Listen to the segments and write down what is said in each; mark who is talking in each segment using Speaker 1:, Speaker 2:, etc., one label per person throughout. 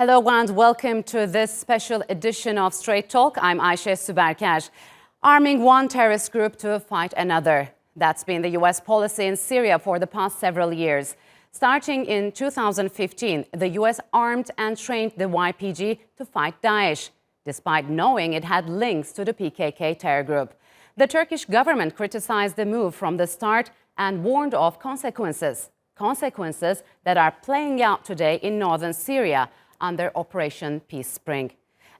Speaker 1: Hello and welcome to this special edition of Straight Talk. I'm Ayşe Süberker. Arming one terrorist group to fight another. That's been the U.S. policy in Syria for the past several years. Starting in 2015, the U.S. armed and trained the YPG to fight Daesh, despite knowing it had links to the PKK terror group. The Turkish government criticized the move from the start and warned of consequences that are playing out today in northern Syria under Operation Peace Spring.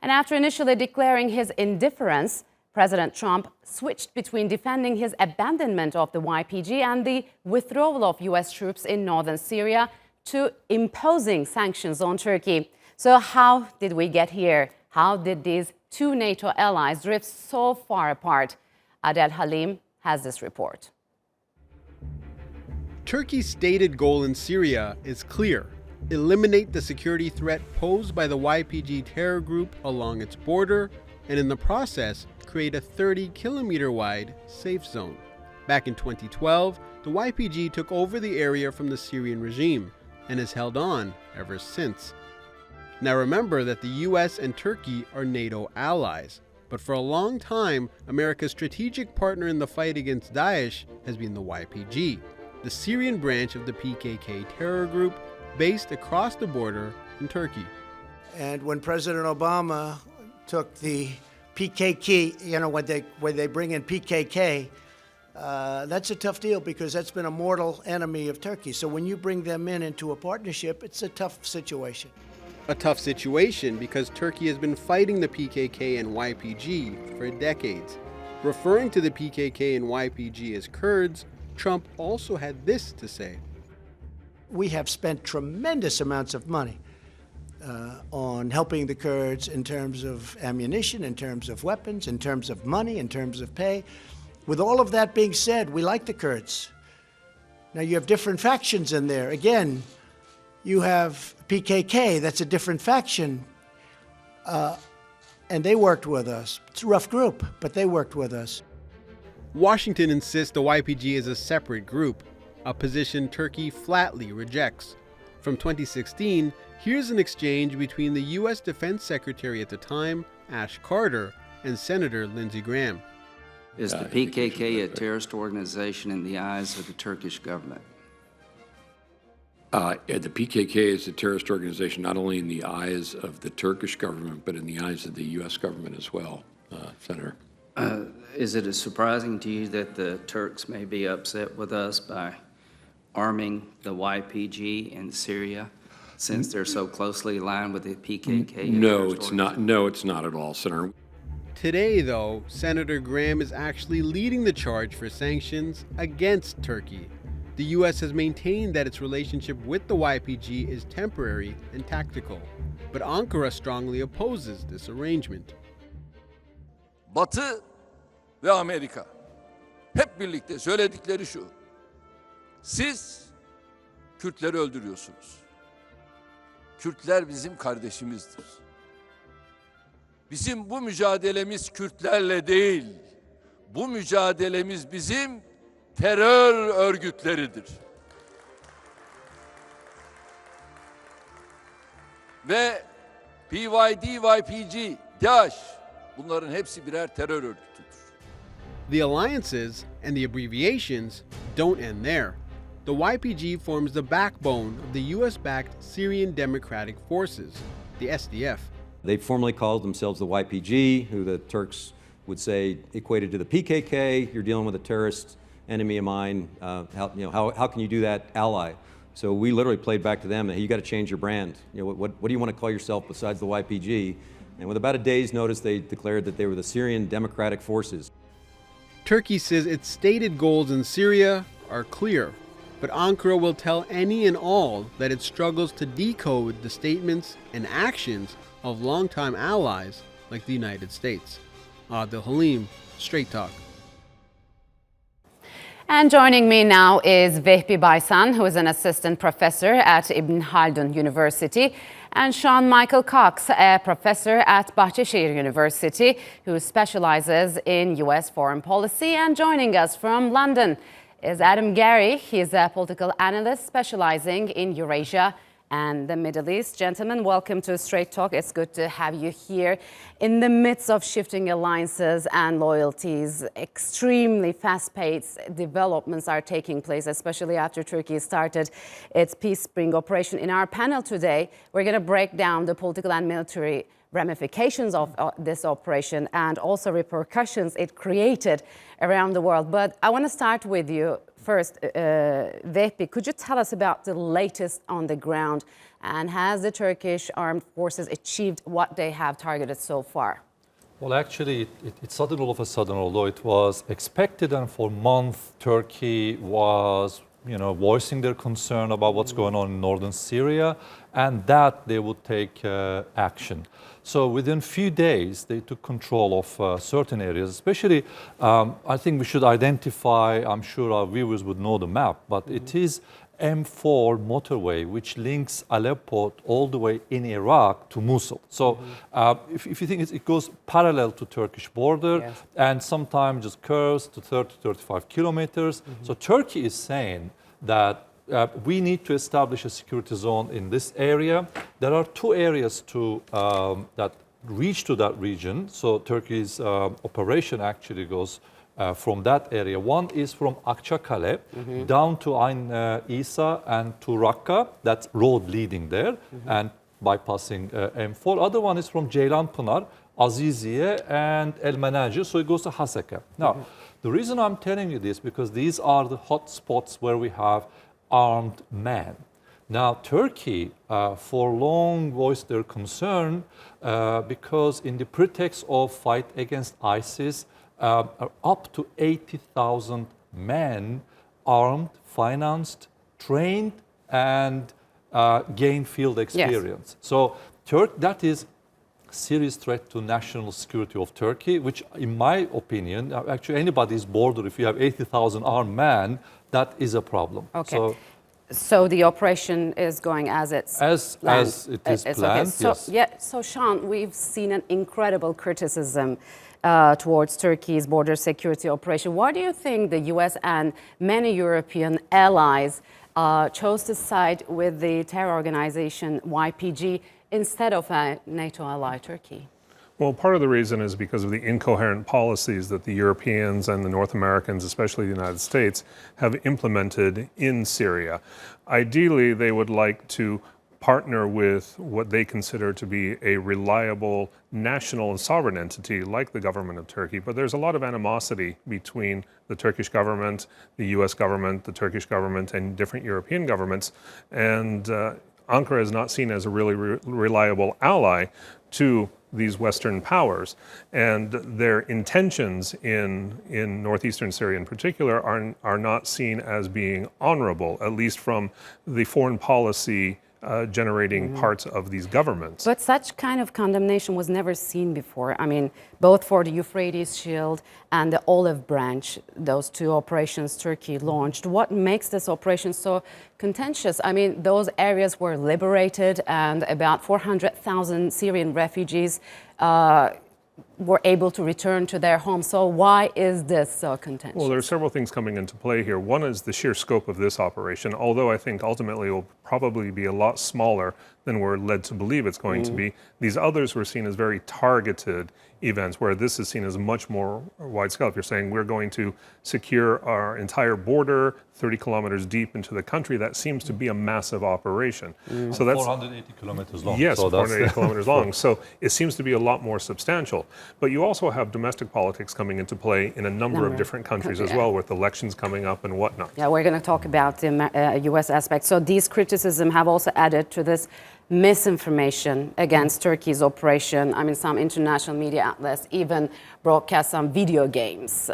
Speaker 1: And after initially declaring his indifference, President Trump switched between defending his abandonment of the YPG and the withdrawal of U.S. troops in northern Syria to imposing sanctions on Turkey. So how did we get here? How did these two NATO allies drift so far apart? Adel Halim has this report.
Speaker 2: Turkey's stated goal in Syria is clear: eliminate the security threat posed by the YPG terror group along its border, and in the process, create a 30-kilometer-wide safe zone. Back in 2012, the YPG took over the area from the Syrian regime and has held on ever since. Now remember that the US and Turkey are NATO allies, but for a long time, America's strategic partner in the fight against Daesh has been the YPG, the Syrian branch of the PKK terror group based across the border in Turkey.
Speaker 3: And when President Obama took the PKK, when they bring in PKK, that's a tough deal because that's been a mortal enemy of Turkey. So when you bring them into a partnership, it's a tough situation.
Speaker 2: A tough situation because Turkey has been fighting the PKK and YPG for decades. Referring to the PKK and YPG as Kurds, Trump also had this to say.
Speaker 3: We have spent tremendous amounts of money on helping the Kurds in terms of ammunition, in terms of weapons, in terms of money, in terms of pay. With all of that being said, we like the Kurds. Now you have different factions in there. Again, you have PKK, that's a different faction, and they worked with us. It's a rough group, but they worked with us.
Speaker 2: Washington insists the YPG is a separate group, a position Turkey flatly rejects. From 2016, here's an exchange between the U.S. Defense Secretary at the time, Ash Carter, and Senator Lindsey Graham.
Speaker 4: Is the PKK a terrorist organization in the eyes of the Turkish government?
Speaker 5: The PKK is a terrorist organization not only in the eyes of the Turkish government, but in the eyes of the U.S. government as well, Senator.
Speaker 4: Is it surprising to you that the Turks may be upset with us by arming the YPG in Syria, since they're so closely aligned with the PKK?
Speaker 5: No, it's not. No, it's not at all, Senator.
Speaker 2: Today, though, Senator Graham is actually leading the charge for sanctions against Turkey. The U.S. has maintained that its relationship with the YPG is temporary and tactical, but Ankara strongly opposes this arrangement.
Speaker 6: Batı ve Amerika hep birlikte söyledikleri şu: siz Kürtleri öldürüyorsunuz. Kürtler bizim kardeşimizdir. Bizim bu mücadelemiz Kürtlerle değil, bu mücadelemiz bizim terör örgütleridir. Ve PYD, YPG, Daesh, bunların hepsi birer terör örgütüdür.
Speaker 2: The alliances and the abbreviations don't end there. The YPG forms the backbone of the U.S.-backed Syrian Democratic Forces, the SDF.
Speaker 7: They formally called themselves the YPG, who the Turks would say equated to the PKK. You're dealing with a terrorist enemy of mine. How can you do that, ally? So we literally played back to them that, hey, you got to change your brand. What do you want to call yourself besides the YPG? And with about a day's notice, they declared that they were the Syrian Democratic Forces.
Speaker 2: Turkey says its stated goals in Syria are clear, but Ankara will tell any and all that it struggles to decode the statements and actions of longtime allies like the United States. Adel Halim, Straight Talk.
Speaker 1: And joining me now is Vehbi Baysan, who is an assistant professor at Ibn Haldun University, and Sean Michael Cox, a professor at Bahcesehir University, who specializes in U.S. foreign policy. And joining us from London is Garrie. He is a political analyst specializing in Eurasia and the Middle East. Gentlemen, welcome to Straight Talk. It's good to have you here. In the midst of shifting alliances and loyalties, extremely fast-paced developments are taking place, especially after Turkey started its Peace Spring operation. In our panel today, we're going to break down the political and military ramifications of this operation and also repercussions it created around the world. But I want to start with you first. Vehbi, could you tell us about the latest on the ground, and has the Turkish armed forces achieved what they have targeted so far?
Speaker 8: Well, actually, it started all of a sudden, although it was expected, and for months Turkey was voicing their concern about what's going on in northern Syria, and that they would take action. So within a few days, they took control of certain areas, especially, I think we should identify, I'm sure our viewers would know the map, but it is M4 motorway, which links Aleppo all the way in Iraq to Mosul. So if you think it goes parallel to Turkish border, yes, and sometimes just curves to 30, 35 kilometers. So Turkey is saying that we need to establish a security zone in this area. There are two areas that reach to that region. So Turkey's operation actually goes from that area. One is from Akçakale down to Ain Isa and to Raqqa, that road leading there and bypassing M4. Other one is from Ceylanpınar, Aziziye and El Menajir, so it goes to Hasaka. Now, the reason I'm telling you this, because these are the hot spots where we have armed men. Now, Turkey for long voiced their concern because in the pretext of fight against ISIS, up to 80,000 men armed, financed, trained, and gain field experience. Yes. So that is a serious threat to national security of Turkey, which in my opinion, actually anybody's border, if you have 80,000 armed men, that is a problem.
Speaker 1: Okay. So the operation is going as it's planned.
Speaker 8: As it is planned,
Speaker 1: okay.
Speaker 8: yes.
Speaker 1: So Sean, we've seen an incredible criticism towards Turkey's border security operation. Why do you think the US and many European allies chose to side with the terror organization YPG instead of a NATO ally, Turkey?
Speaker 9: Well, part of the reason is because of the incoherent policies that the Europeans and the North Americans, especially the United States, have implemented in Syria. Ideally, they would like to partner with what they consider to be a reliable national and sovereign entity like the government of Turkey. But there's a lot of animosity between the Turkish government, the US government, the Turkish government, and different European governments. And Ankara is not seen as a really reliable ally to these Western powers, and their intentions in northeastern Syria in particular are not seen as being honorable, at least from the foreign policy generating parts of these governments.
Speaker 1: But such kind of condemnation was never seen before. I mean, both for the Euphrates Shield and the Olive Branch, those two operations Turkey launched. What makes this operation so contentious? I mean, those areas were liberated and about 400,000 Syrian refugees were able to return to their homes. So why is this so contentious?
Speaker 9: Well, there are several things coming into play here. One is the sheer scope of this operation, although I think ultimately it will probably be a lot smaller than we're led to believe it's going to be. These others were seen as very targeted events, where this is seen as much more wide scale. If you're saying we're going to secure our entire border 30 kilometers deep into the country, that seems to be a massive operation.
Speaker 8: So that's 480 kilometers long.
Speaker 9: Yes,
Speaker 8: so
Speaker 9: 480 kilometers long. So it seems to be a lot more substantial. But you also have domestic politics coming into play in a number of different countries as well, with elections coming up and whatnot.
Speaker 1: Yeah, we're going to talk about the US aspect. So these criticisms have also added to this misinformation against Turkey's operation. I mean, some international media outlets even broadcast some video games,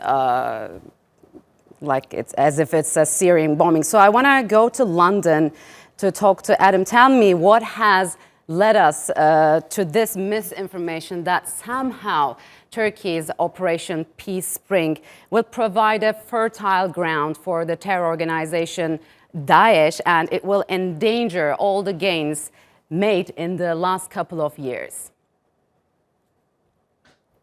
Speaker 1: like it's as if it's a Syrian bombing. So I want to go to London to talk to Adam. Tell me what has led us to this misinformation that somehow Turkey's Operation Peace Spring will provide a fertile ground for the terror organization Daesh, and it will endanger all the gains made in the last couple of years.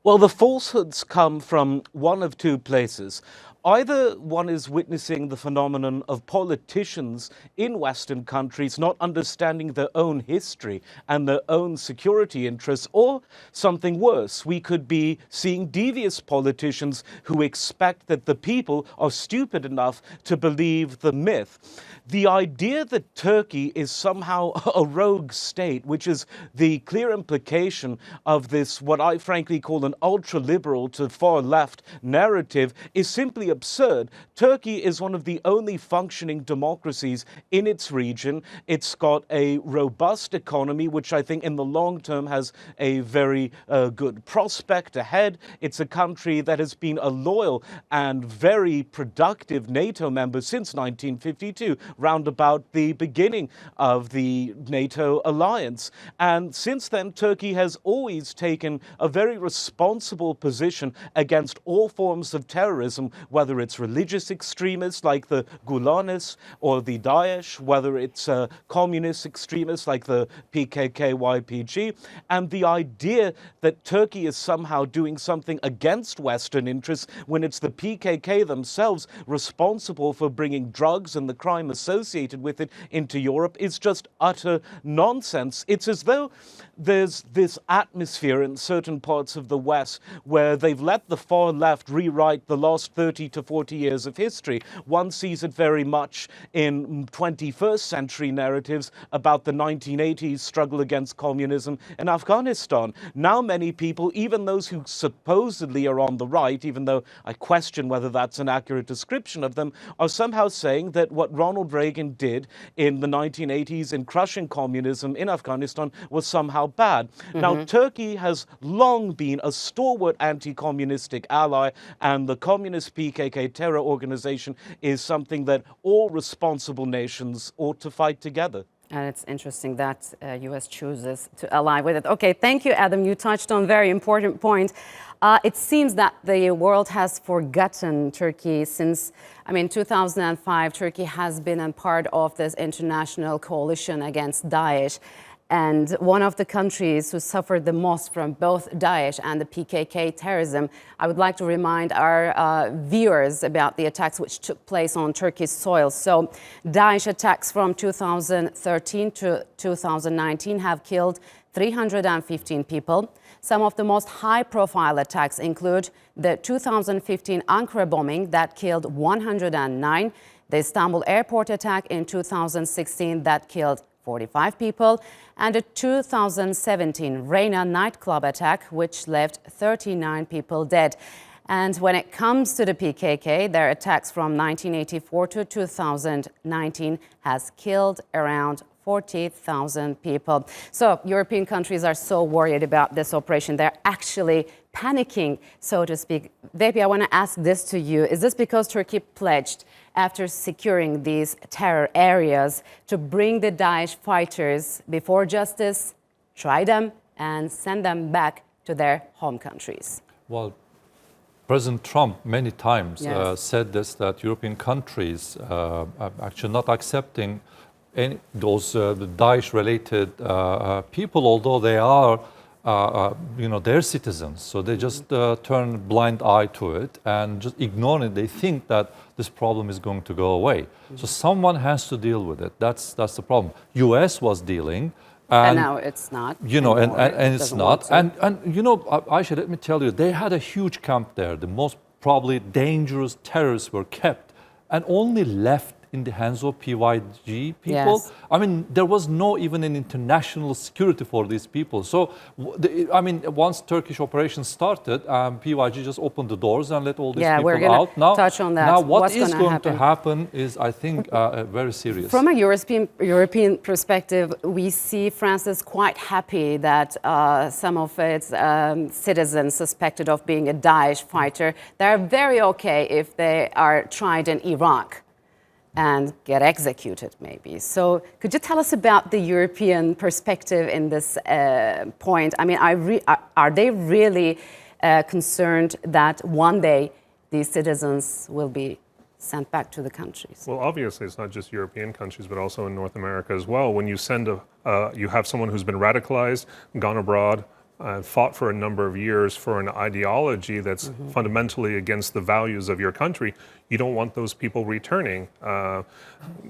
Speaker 10: Well, the falsehoods come from one of two places. either one is witnessing the phenomenon of politicians in Western countries not understanding their own history and their own security interests, or something worse. We could be seeing devious politicians who expect that the people are stupid enough to believe the myth. The idea that Turkey is somehow a rogue state, which is the clear implication of this, what I frankly call an ultra-liberal to far-left narrative, is simply absurd. Turkey is one of the only functioning democracies in its region. It's got a robust economy, which I think in the long term has a very good prospect ahead. It's a country that has been a loyal and very productive NATO member since 1952. Round about the beginning of the NATO alliance. And since then, Turkey has always taken a very responsible position against all forms of terrorism, whether it's religious extremists like the Gulanis or the Daesh, whether it's communist extremists like the PKK-YPG. And the idea that Turkey is somehow doing something against Western interests when it's the PKK themselves responsible for bringing drugs and the crime associated with it into Europe is just utter nonsense. It's as though there's this atmosphere in certain parts of the West where they've let the far left rewrite the last 30 to 40 years of history. One sees it very much in 21st century narratives about the 1980s struggle against communism in Afghanistan. Now many people, even those who supposedly are on the right, even though I question whether that's an accurate description of them, are somehow saying that what Ronald Reagan did in the 1980s in crushing communism in Afghanistan was somehow bad. Now, Turkey has long been a stalwart anti-communistic ally, and the communist PKK terror organization is something that all responsible nations ought to fight together.
Speaker 1: And it's interesting that U.S. chooses to ally with it. Okay, thank you, Adam. You touched on a very important point. It seems that the world has forgotten Turkey since, 2005. Turkey has been a part of this international coalition against Daesh. And one of the countries who suffered the most from both Daesh and the PKK terrorism. I would like to remind our viewers about the attacks which took place on Turkish soil. So Daesh attacks from 2013 to 2019 have killed 315 people. Some of the most high-profile attacks include the 2015 Ankara bombing that killed 109, the Istanbul airport attack in 2016 that killed 45 people, and a 2017 Reyna nightclub attack, which left 39 people dead. And when it comes to the PKK, their attacks from 1984 to 2019 has killed around 40,000 people. So European countries are so worried about this operation. They're actually panicking, so to speak. Vehbi, I want to ask this to you. Is this because Turkey pledged, after securing these terror areas, to bring the Daesh fighters before justice, try them, and send them back to their home countries?
Speaker 8: Well, President Trump many times said this, that European countries are actually not accepting those Daesh-related people, although they are, their citizens. So they just turn a blind eye to it and just ignore it. They think that this problem is going to go away. So someone has to deal with it. That's the problem. U.S. was dealing.
Speaker 1: And now it's not.
Speaker 8: And it's not. And Ayşe, let me tell you, they had a huge camp there. The most probably dangerous terrorists were kept and only left in the hands of PYG people.
Speaker 1: Yes.
Speaker 8: There was no even an international security for these people. So, once Turkish operations started, PYG just opened the doors and let all these people
Speaker 1: we're gonna
Speaker 8: out. Now,
Speaker 1: touch on that.
Speaker 8: Now,
Speaker 1: What's
Speaker 8: is going
Speaker 1: happen?
Speaker 8: to happen is, I think, very serious.
Speaker 1: From a European perspective, we see France is quite happy that some of its citizens suspected of being a Daesh fighter, they're very okay if they are tried in Iraq and get executed, maybe. So could you tell us about the European perspective in this point? Are they really concerned that one day these citizens will be sent back to the countries?
Speaker 9: Well, obviously, it's not just European countries, but also in North America as well. When you send you have someone who's been radicalized, gone abroad, fought for a number of years for an ideology that's fundamentally against the values of your country, you don't want those people returning.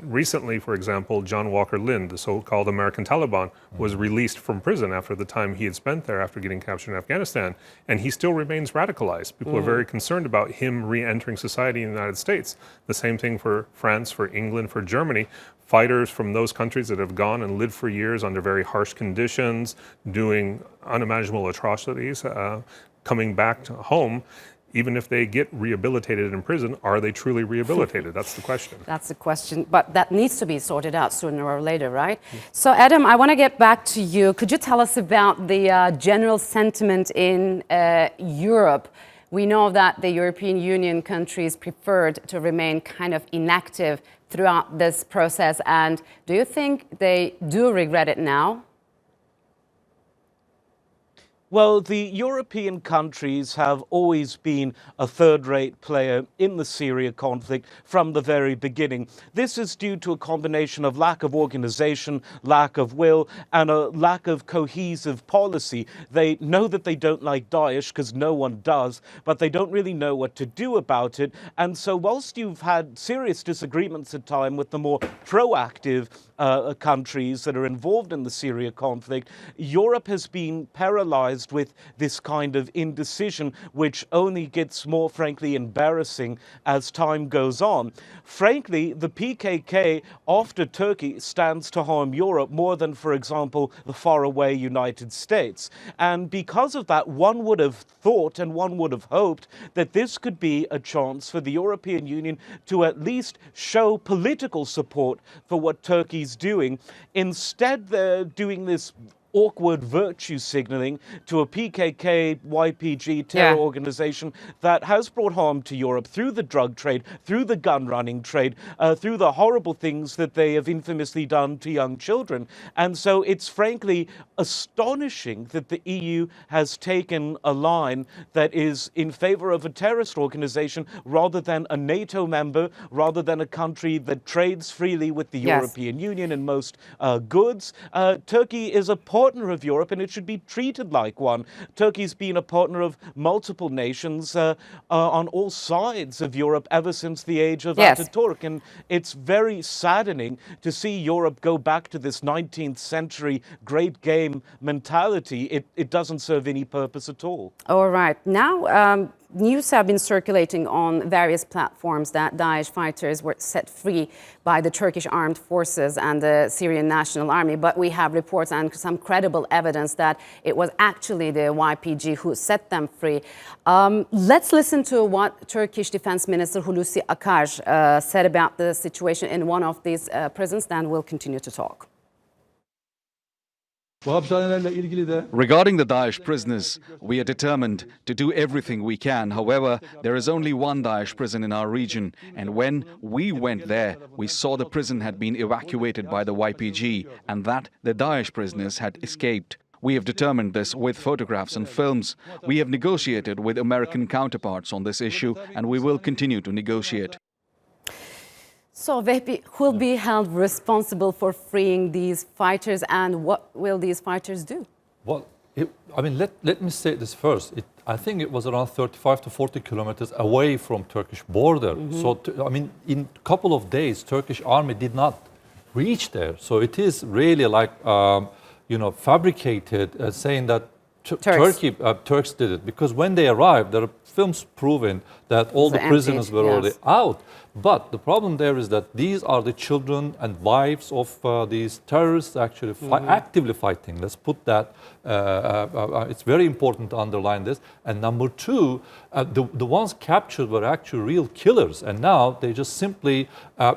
Speaker 9: Recently, for example, John Walker Lindh, the so-called American Taliban, was released from prison after the time he had spent there after getting captured in Afghanistan, and he still remains radicalized. People are very concerned about him re-entering society in the United States. The same thing for France, for England, for Germany. Fighters from those countries that have gone and lived for years under very harsh conditions, doing unimaginable atrocities, coming back to home. Even if they get rehabilitated in prison, are they truly rehabilitated? That's the question.
Speaker 1: That's the question, but that needs to be sorted out sooner or later, right? So, Adam, I want to get back to you. Could you tell us about the general sentiment in Europe? We know that the European Union countries preferred to remain kind of inactive throughout this process, and do you think they do regret it now?
Speaker 10: Well, the European countries have always been a third-rate player in the Syria conflict from the very beginning. This is due to a combination of lack of organization, lack of will, and a lack of cohesive policy. They know that they don't like Daesh, because no one does, but they don't really know what to do about it. And so whilst you've had serious disagreements at times with the more proactive countries that are involved in the Syria conflict, Europe has been paralyzed with this kind of indecision, which only gets more, frankly, embarrassing as time goes on. Frankly, the PKK, after Turkey, stands to harm Europe more than, for example, the faraway United States. And because of that, one would have thought and one would have hoped that this could be a chance for the European Union to at least show political support for what Turkey's doing. Instead, they're doing this awkward virtue signaling to a PKK, YPG terror organization that has brought harm to Europe through the drug trade, through the gun running trade, through the horrible things that they have infamously done to young children. And so it's frankly astonishing that the EU has taken a line that is in favor of a terrorist organization rather than a NATO member, rather than a country that trades freely with the European Union in most goods. Turkey is a partner of Europe, and it should be treated like one. Turkey's been a partner of multiple nations on all sides of Europe ever since the age of Ataturk, and it's very saddening to see Europe go back to this 19th century great game mentality. It doesn't serve any purpose at all.
Speaker 1: All right. Now, news have been circulating on various platforms that Daesh fighters were set free by the Turkish armed forces and the Syrian National Army, but we have reports and some credible evidence that it was actually the YPG who set them free. Let's listen to what Turkish Defense Minister Hulusi Akar said about the situation in one of these prisons, then we'll continue to talk.
Speaker 11: Regarding the Daesh prisoners, we are determined to do everything we can. However, there is only one Daesh prison in our region, and when we went there, we saw the prison had been evacuated by the YPG and that the Daesh prisoners had escaped. We have determined this with photographs and films. We have negotiated with American counterparts on this issue, and we will continue to negotiate.
Speaker 1: So, Vehbi, who will be held responsible for freeing these fighters, and what will these fighters do?
Speaker 8: Well, let me say this first. I think it was around 35 to 40 kilometers away from Turkish border. So, in a couple of days, Turkish army did not reach there. So it is really like, fabricated, saying that Turks did it. Because when they arrived, there are films proving that all the prisoners were already out. But the problem there is that these are the children and wives of these terrorists actually actively fighting. Let's put that. It's very important to underline this. And number two, the ones captured were actually real killers. And now they just simply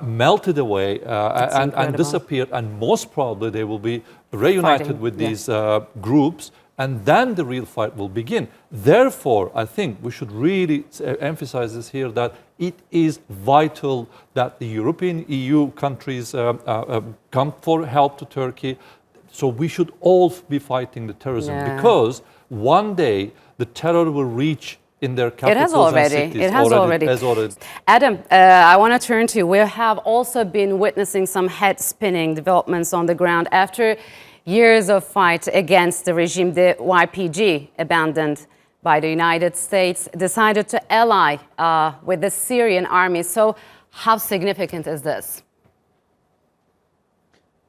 Speaker 8: melted away and disappeared. And most probably they will be reunited with these groups. And then the real fight will begin. Therefore, I think we should really emphasize this here, that it is vital that the European EU countries come for help to Turkey. So we should all be fighting the terrorism, because one day the terror will reach in their capitals and cities.
Speaker 1: It has already. Adam, I want to turn to you. We have also been witnessing some head-spinning developments on the ground after years of fight against the regime, the YPG, abandoned by the United States, decided to ally with the Syrian army. So how significant is this?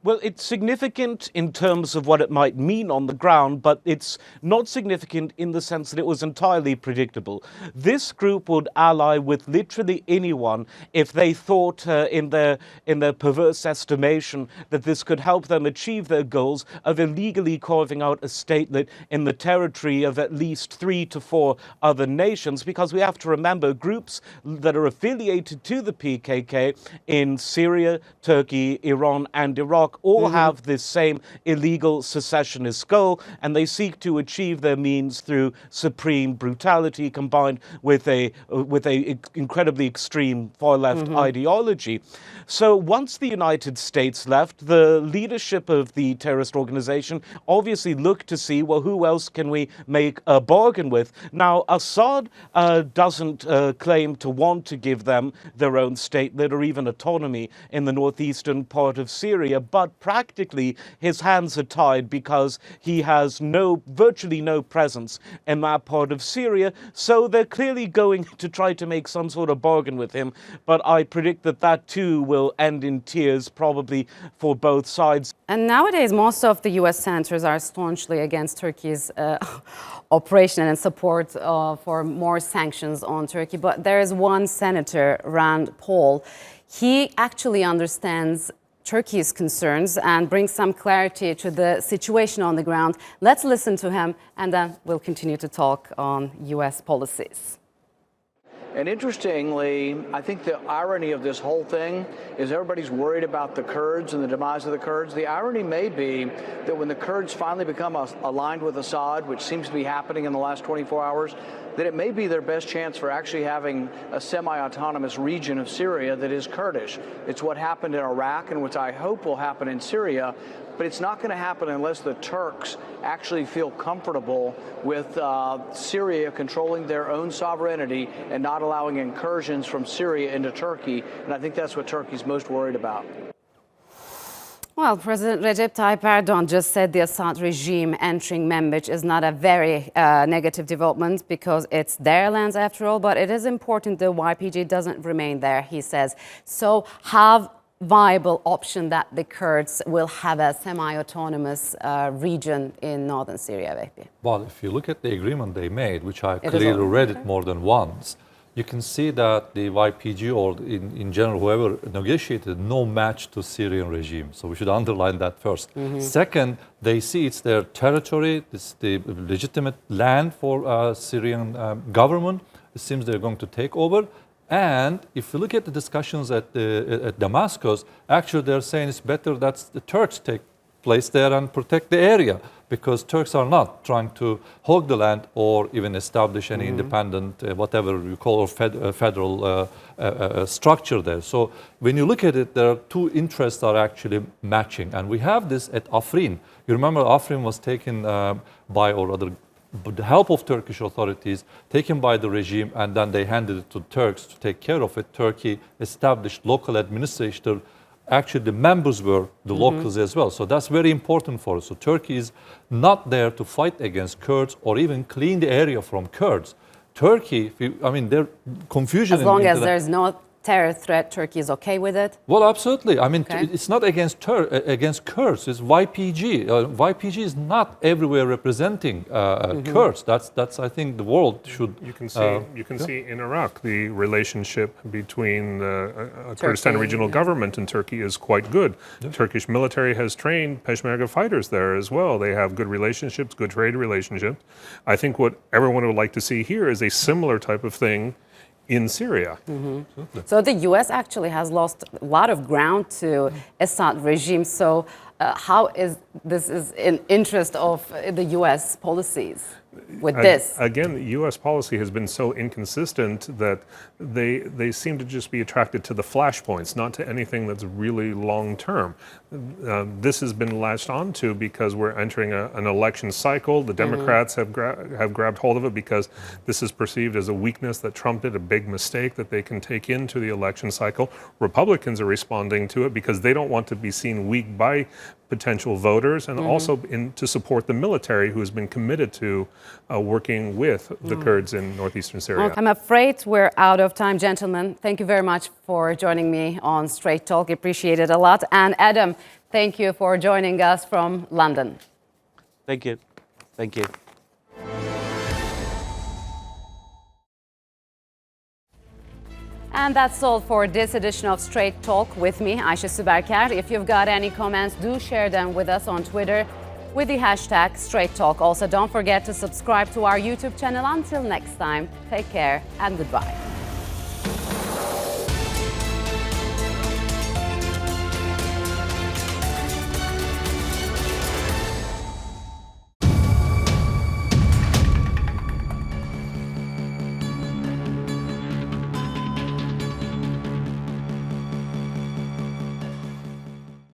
Speaker 10: Well, it's significant in terms of what it might mean on the ground, but it's not significant in the sense that it was entirely predictable. This group would ally with literally anyone if they thought in their perverse estimation that this could help them achieve their goals of illegally carving out a statelet in the territory of at least 3 to 4 other nations, because we have to remember groups that are affiliated to the PKK in Syria, Turkey, Iran, and Iraq all have this same illegal secessionist goal, and they seek to achieve their means through supreme brutality combined with a incredibly extreme far-left ideology. So once the United States left, the leadership of the terrorist organization obviously looked to see, well, who else can we make a bargain with? Now, Assad doesn't claim to want to give them their own statelet or even autonomy in the northeastern part of Syria, but practically his hands are tied because he has virtually no presence in that part of Syria. So they're clearly going to try to make some sort of bargain with him. But I predict that that too will end in tears, probably for both sides.
Speaker 1: And nowadays, most of the U.S. senators are staunchly against Turkey's operation and support for more sanctions on Turkey. But there is one senator, Rand Paul. He actually understands Turkey's concerns and brings some clarity to the situation on the ground. Let's listen to him, and then we'll continue to talk on U.S. policies.
Speaker 12: And interestingly, I think the irony of this whole thing is everybody's worried about the Kurds and the demise of the Kurds. The irony may be that when the Kurds finally become aligned with Assad, which seems to be happening in the last 24 hours, that it may be their best chance for actually having a semi-autonomous region of Syria that is Kurdish. It's what happened in Iraq and which I hope will happen in Syria. But it's not going to happen unless the Turks actually feel comfortable with Syria controlling their own sovereignty and not allowing incursions from Syria into Turkey. And I think that's what Turkey's most worried about.
Speaker 1: Well, President Recep Tayyip Erdogan just said the Assad regime entering Manbij is not a very negative development because it's their lands after all, but it is important the YPG doesn't remain there, he says. So have viable option that the Kurds will have a semi-autonomous region in northern Syria, Vehbi?
Speaker 8: Well, if you look at the agreement they made, which I clearly read it more than once, you can see that the YPG or in general whoever negotiated no match to Syrian regime. So we should underline that first. Second, they see it's their territory, it's the legitimate land for Syrian government. It seems they're going to take over. And if you look at the discussions at Damascus, actually they're saying it's better that the Turks take place there and protect the area, because Turks are not trying to hog the land or even establish any independent, whatever you call federal structure there. So when you look at it, there are two interests are actually matching. And we have this at Afrin. You remember Afrin was taken by, or rather, with the help of Turkish authorities, taken by the regime, and then they handed it to Turks to take care of it. Turkey established local administrator. Actually, the members were the locals as well. So that's very important for us. So Turkey is not there to fight against Kurds or even clean the area from Kurds. Turkey, their confusion.
Speaker 1: As long as there's no terror threat, Turkey is okay with it?
Speaker 8: Well, absolutely. I mean, it's not against Kurds. It's YPG. YPG is not everywhere representing Kurds. That's I think the world should.
Speaker 9: You can see in Iraq the relationship between the Kurdistan regional government and Turkey is quite good. The Turkish military has trained Peshmerga fighters there as well. They have good relationships, good trade relationships. I think what everyone would like to see here is a similar type of thing in Syria.
Speaker 1: So the U.S. actually has lost a lot of ground to Assad regime. So how is this in interest of the U.S. policies with this?
Speaker 9: Again, U.S. policy has been so inconsistent that they seem to just be attracted to the flashpoints, not to anything that's really long term. This has been latched onto because we're entering an election cycle. The Democrats have grabbed hold of it because this is perceived as a weakness that Trump did, a big mistake that they can take into the election cycle. Republicans are responding to it because they don't want to be seen weak by potential voters and also to support the military who has been committed to working with the Kurds in northeastern Syria.
Speaker 1: I'm afraid we're out of time, gentlemen. Thank you very much for joining me on Straight Talk. Appreciate it a lot. And Adam, thank you for joining us from London.
Speaker 10: Thank you. Thank you.
Speaker 1: And that's all for this edition of Straight Talk with me, Ayşe Süberker. If you've got any comments, do share them with us on Twitter with the hashtag Straight Talk. Also, don't forget to subscribe to our YouTube channel. Until next time, take care and goodbye.